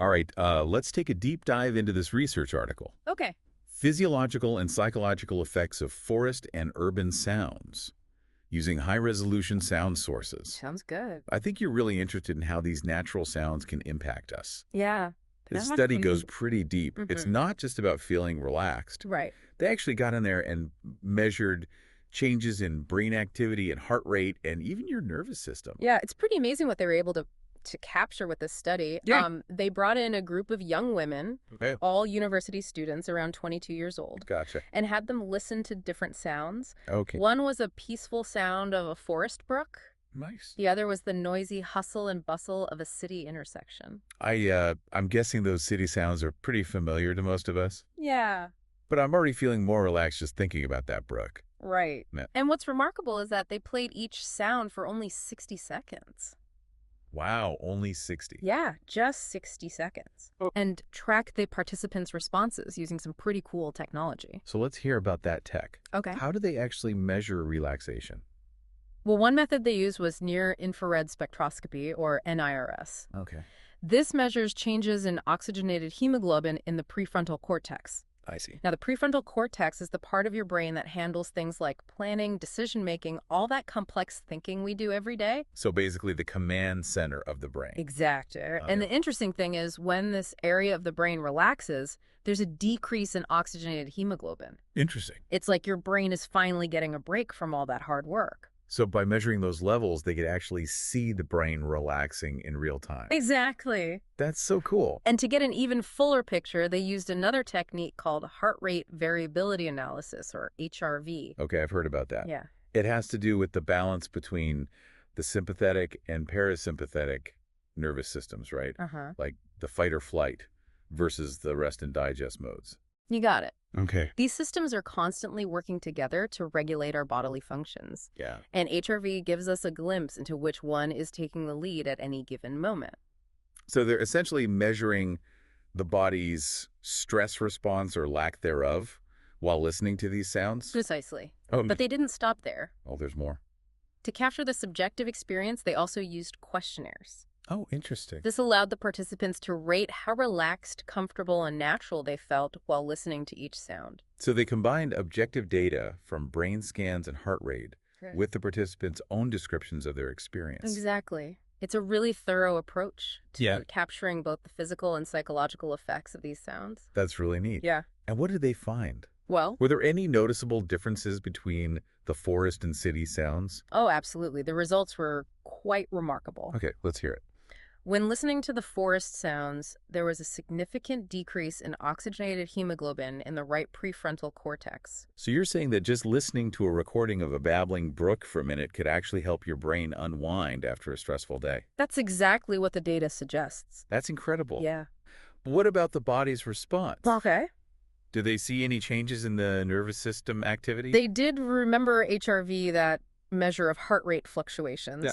All right, let's take a deep dive into this research article. Okay. Physiological and psychological effects of forest and urban sounds using high-resolution sound sources. Sounds good. I think you're really interested in how these natural sounds can impact us. Yeah. This study goes pretty deep. It's not just about feeling relaxed. Right. They actually got in there and measured changes in brain activity and heart rate and even your nervous system. Yeah, it's pretty amazing what they were able to capture with this study. Yeah. They brought in a group of young women, Okay. all university students around 22 years old, Gotcha. and had them listen to different sounds. Okay. One was a peaceful sound of a forest brook. Nice. The other was the noisy hustle and bustle of a city intersection. I'm guessing those city sounds are pretty familiar to most of us, Yeah. but I'm already feeling more relaxed just thinking about that brook. Right. Yeah. And what's remarkable is that they played each sound for only 60 seconds. Wow, only 60. Yeah, just 60 seconds. Oh. And track the participants' responses using some pretty cool technology. So let's hear about that tech. Okay. How do they actually measure relaxation? Well, one method they used was near-infrared spectroscopy, or NIRS. Okay. This measures changes in oxygenated hemoglobin in the prefrontal cortex. I see. Now, the prefrontal cortex is the part of your brain that handles things like planning, decision-making, all that complex thinking we do every day. So basically the command center of the brain. Exactly. And yeah. the interesting thing is when this area of the brain relaxes, there's a decrease in oxygenated hemoglobin. Interesting. It's like your brain is finally getting a break from all that hard work. So by measuring those levels, they could actually see the brain relaxing in real time. Exactly. That's so cool. And to get an even fuller picture, they used another technique called heart rate variability analysis, or HRV. Okay, I've heard about that. Yeah. It has to do with the balance between the sympathetic and parasympathetic nervous systems, right? Uh-huh. Like the fight or flight versus the rest and digest modes. You got it. Okay. These systems are constantly working together to regulate our bodily functions. Yeah. And HRV gives us a glimpse into which one is taking the lead at any given moment. So they're essentially measuring the body's stress response or lack thereof while listening to these sounds? Precisely. Oh, But they didn't stop there. oh, there's more. To capture the subjective experience, they also used questionnaires. Oh, interesting. This allowed the participants to rate how relaxed, comfortable, and natural they felt while listening to each sound. So they combined objective data from brain scans and heart rate with the participants' own descriptions of their experience. Exactly. It's a really thorough approach to Yeah. capturing both the physical and psychological effects of these sounds. That's really neat. Yeah. And what did they find? Well, Were there any noticeable differences between the forest and city sounds? oh, absolutely. The results were quite remarkable. Okay, let's hear it. When listening to the forest sounds, there was a significant decrease in oxygenated hemoglobin in the right prefrontal cortex. So you're saying that just listening to a recording of a babbling brook for a minute could actually help your brain unwind after a stressful day? That's exactly what the data suggests. That's incredible. Yeah. What about the body's response? Okay. Do they see any changes in the nervous system activity? They did remember HRV, that measure of heart rate fluctuations. Yeah.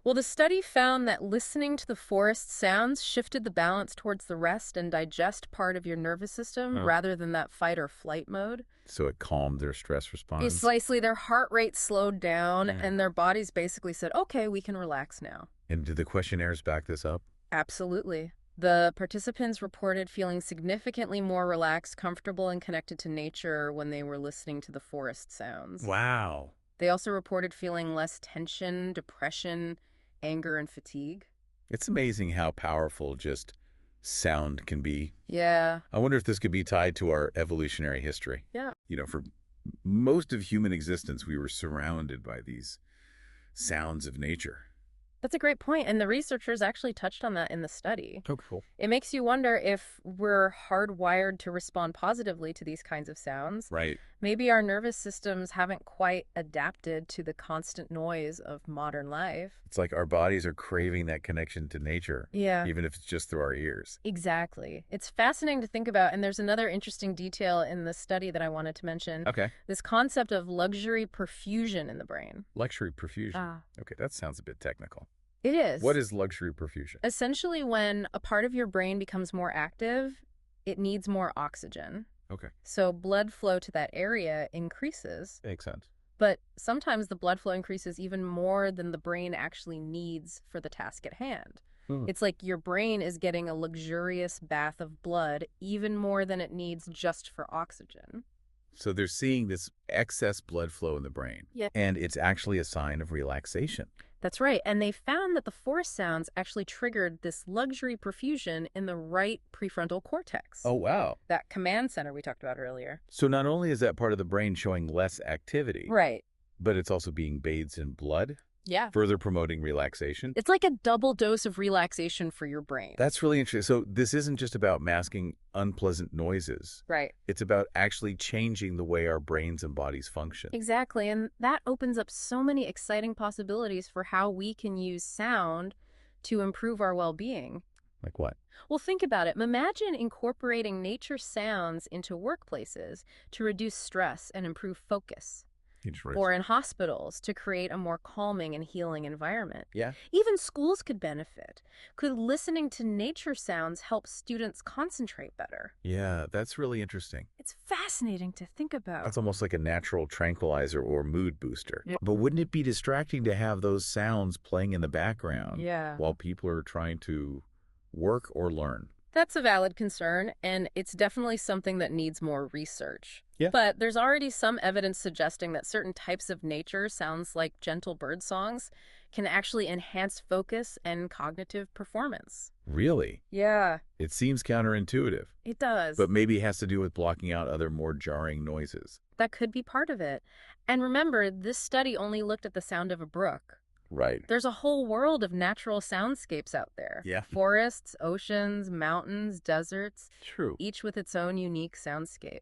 Well, the study found that listening to the forest sounds shifted the balance towards the rest and digest part of your nervous system rather than that fight or flight mode. So it calmed their stress response? Precisely. Their heart rate slowed down and their bodies basically said, okay, we can relax now. And did the questionnaires back this up? Absolutely. The participants reported feeling significantly more relaxed, comfortable, and connected to nature when they were listening to the forest sounds. Wow. They also reported feeling less tension, depression, anger, and fatigue. It's amazing how powerful just sound can be. Yeah. I wonder if this could be tied to our evolutionary history. Yeah. You know, for most of human existence, we were surrounded by these sounds of nature. That's a great point, and the researchers actually touched on that in the study. Oh, cool. It makes you wonder if we're hardwired to respond positively to these kinds of sounds. Right. Maybe our nervous systems haven't quite adapted to the constant noise of modern life. It's like our bodies are craving that connection to nature. Yeah. Even if it's just through our ears. Exactly. It's fascinating to think about, and there's another interesting detail in the study that I wanted to mention. Okay. This concept of luxury perfusion in the brain. Luxury perfusion. Ah. Okay, that sounds a bit technical. It is. What is luxury perfusion? Essentially, when a part of your brain becomes more active, it needs more oxygen. Okay. So blood flow to that area increases. Makes sense. But sometimes the blood flow increases even more than the brain actually needs for the task at hand. Hmm. It's like your brain is getting a luxurious bath of blood, even more than it needs just for oxygen. So they're seeing this excess blood flow in the brain, Yeah. and it's actually a sign of relaxation. That's right. And they found that the forest sounds actually triggered this luxury perfusion in the right prefrontal cortex, Oh, wow. that command center we talked about earlier. So not only is that part of the brain showing less activity, Right. but it's also being bathed in blood, Yeah. further promoting relaxation. It's like a double dose of relaxation for your brain. That's really interesting. So this isn't just about masking unpleasant noises. Right. It's about actually changing the way our brains and bodies function. Exactly. And that opens up so many exciting possibilities for how we can use sound to improve our well-being. Like what? Well, think about it. Imagine incorporating nature sounds into workplaces to reduce stress and improve focus, or in hospitals to create a more calming and healing environment. Yeah. Even schools could benefit. Could listening to nature sounds help students concentrate better? Yeah, that's really interesting. It's fascinating to think about. That's almost like a natural tranquilizer or mood booster. Yeah. But wouldn't it be distracting to have those sounds playing in the background Yeah. while people are trying to work or learn? That's a valid concern, and it's definitely something that needs more research. Yeah. But there's already some evidence suggesting that certain types of nature sounds like gentle bird songs can actually enhance focus and cognitive performance. Really? Yeah, It seems counterintuitive, it does. but maybe it has to do with blocking out other more jarring noises. That could be part of it. And remember, this study only looked at the sound of a brook. Right. There's a whole world of natural soundscapes out there. Yeah. Forests, oceans, mountains, deserts, True. each with its own unique soundscape.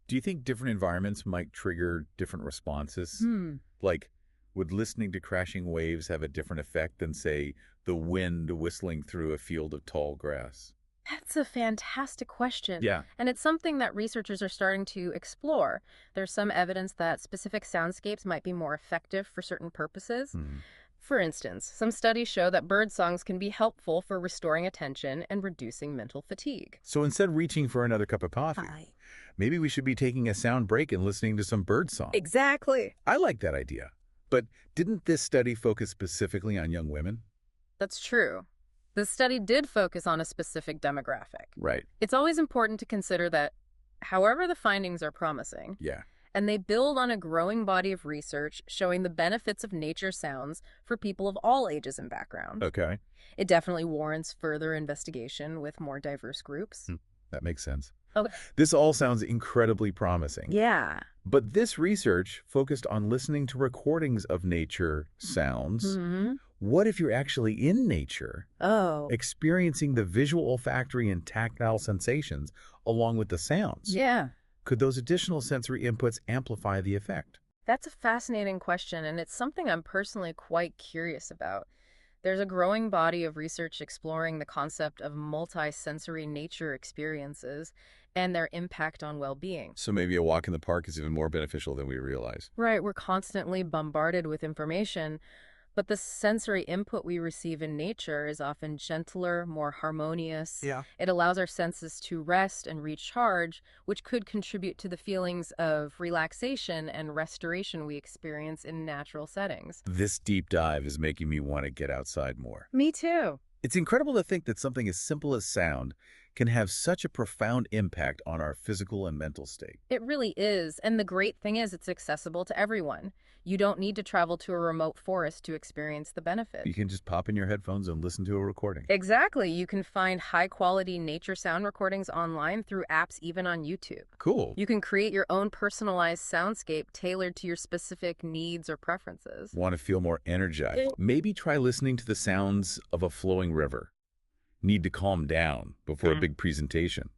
Do you think different environments might trigger different responses? Hmm. Like, would listening to crashing waves have a different effect than, say, the wind whistling through a field of tall grass? That's a fantastic question. Yeah. And it's something that researchers are starting to explore. There's some evidence that specific soundscapes might be more effective for certain purposes. Hmm. For instance, some studies show that bird songs can be helpful for restoring attention and reducing mental fatigue. So instead of reaching for another cup of coffee, maybe we should be taking a sound break and listening to some bird song. Exactly. I like that idea. But didn't this study focus specifically on young women? That's true. The study did focus on a specific demographic. Right. It's always important to consider that, however the findings are promising, Yeah. and they build on a growing body of research showing the benefits of nature sounds for people of all ages and backgrounds. Okay. It definitely warrants further investigation with more diverse groups. That makes sense. Okay. This all sounds incredibly promising. Yeah. But this research focused on listening to recordings of nature sounds. Mm-hmm. What if you're actually in nature, Oh. experiencing the visual, olfactory, and tactile sensations along with the sounds? Yeah. Could those additional sensory inputs amplify the effect? That's a fascinating question, and it's something I'm personally quite curious about. There's a growing body of research exploring the concept of multi-sensory nature experiences and their impact on well-being. So maybe a walk in the park is even more beneficial than we realize. Right, we're constantly bombarded with information, but the sensory input we receive in nature is often gentler, more harmonious. Yeah. It allows our senses to rest and recharge, which could contribute to the feelings of relaxation and restoration we experience in natural settings. This deep dive is making me want to get outside more. Me too. It's incredible to think that something as simple as sound can have such a profound impact on our physical and mental state. It really is. And the great thing is it's accessible to everyone. You don't need to travel to a remote forest to experience the benefit. You can just pop in your headphones and listen to a recording. Exactly. You can find high-quality nature sound recordings online through apps, even on YouTube. Cool. You can create your own personalized soundscape tailored to your specific needs or preferences. Want to feel more energized? Maybe try listening to the sounds of a flowing river. Need to calm down before a big presentation.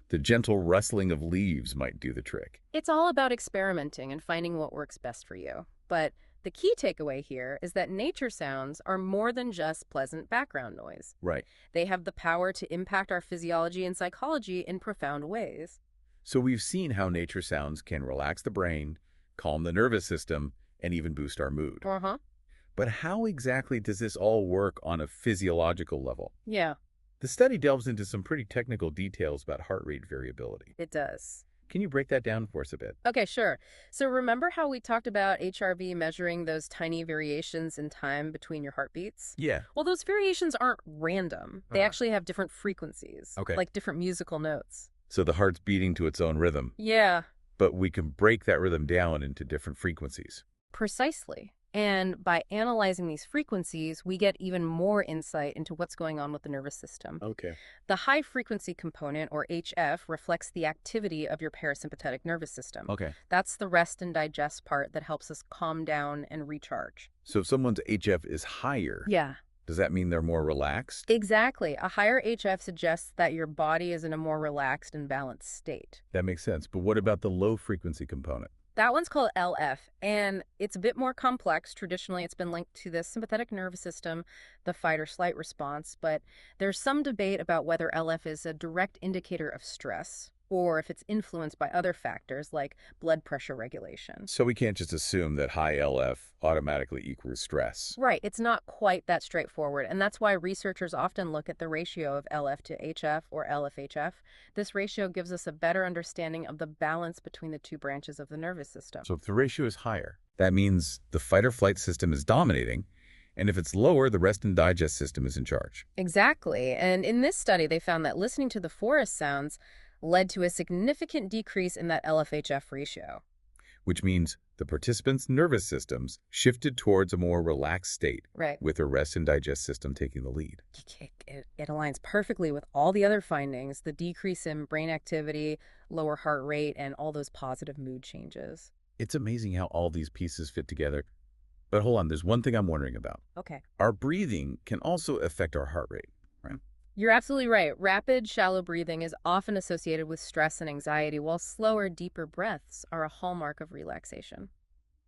The gentle rustling of leaves might do the trick. It's all about experimenting and finding what works best for you. But the key takeaway here is that nature sounds are more than just pleasant background noise. Right. They have the power to impact our physiology and psychology in profound ways. So we've seen how nature sounds can relax the brain, calm the nervous system, and even boost our mood. Uh-huh. But how exactly does this all work on a physiological level? Yeah, The study delves into some pretty technical details about heart rate variability. it does. Can you break that down for us a bit? Okay, sure. So remember how we talked about HRV measuring those tiny variations in time between your heartbeats? Yeah. Well, those variations aren't random. They Uh-huh. actually have different frequencies, Okay. like different musical notes. So the heart's beating to its own rhythm, Yeah, but we can break that rhythm down into different frequencies. precisely. And by analyzing these frequencies, we get even more insight into what's going on with the nervous system. Okay. The high frequency component, or HF, reflects the activity of your parasympathetic nervous system. Okay. That's the rest and digest part that helps us calm down and recharge. So if someone's HF is higher, Yeah, does that mean they're more relaxed? exactly. A higher HF suggests that your body is in a more relaxed and balanced state. That makes sense. But what about the low frequency component? That one's called LF, and it's a bit more complex. Traditionally, it's been linked to the sympathetic nervous system, the fight or flight response, but there's some debate about whether LF is a direct indicator of stress or if it's influenced by other factors like blood pressure regulation. So we can't just assume that high LF automatically equals stress. Right, it's not quite that straightforward, and that's why researchers often look at the ratio of LF to HF or LF-HF. This ratio gives us a better understanding of the balance between the two branches of the nervous system. So if the ratio is higher, that means the fight or flight system is dominating, and if it's lower, the rest and digest system is in charge. Exactly, and in this study, they found that listening to the forest sounds led to a significant decrease in that LF-HF ratio. Which means the participants' nervous systems shifted towards a more relaxed state, Right. with the rest and digest system taking the lead. It aligns perfectly with all the other findings, the decrease in brain activity, lower heart rate, and all those positive mood changes. It's amazing how all these pieces fit together. But hold on, there's one thing I'm wondering about. Okay. Our breathing can also affect our heart rate, right? You're absolutely right. Rapid, shallow breathing is often associated with stress and anxiety, while slower, deeper breaths are a hallmark of relaxation.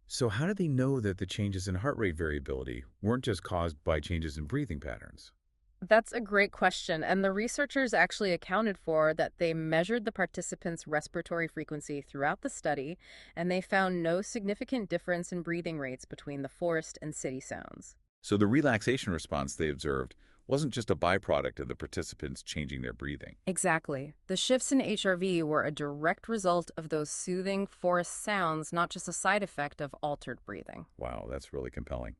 So how do they know that the changes in heart rate variability weren't just caused by changes in breathing patterns? That's a great question, and the researchers actually accounted for that. They measured the participants' respiratory frequency throughout the study, and they found no significant difference in breathing rates between the forest and city sounds. So the relaxation response they observed wasn't just a byproduct of the participants changing their breathing. Exactly. The shifts in HRV were a direct result of those soothing forest sounds, not just a side effect of altered breathing. Wow, that's really compelling.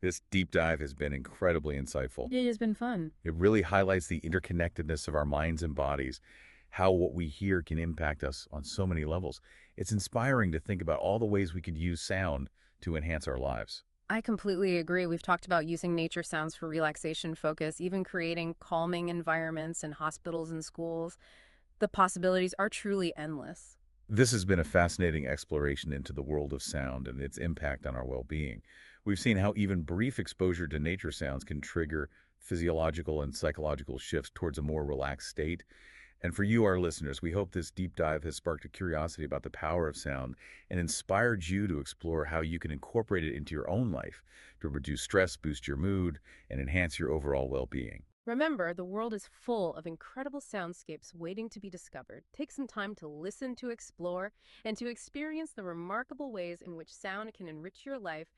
This deep dive has been incredibly insightful. It has been fun. It really highlights the interconnectedness of our minds and bodies, how what we hear can impact us on so many levels. It's inspiring to think about all the ways we could use sound to enhance our lives. I completely agree. We've talked about using nature sounds for relaxation focus, even creating calming environments in hospitals and schools. The possibilities are truly endless. This has been a fascinating exploration into the world of sound and its impact on our well-being. We've seen how even brief exposure to nature sounds can trigger physiological and psychological shifts towards a more relaxed state. And for you, our listeners, we hope this deep dive has sparked a curiosity about the power of sound and inspired you to explore how you can incorporate it into your own life to reduce stress, boost your mood, and enhance your overall well-being. Remember, the world is full of incredible soundscapes waiting to be discovered. Take some time to listen, to explore, and to experience the remarkable ways in which sound can enrich your life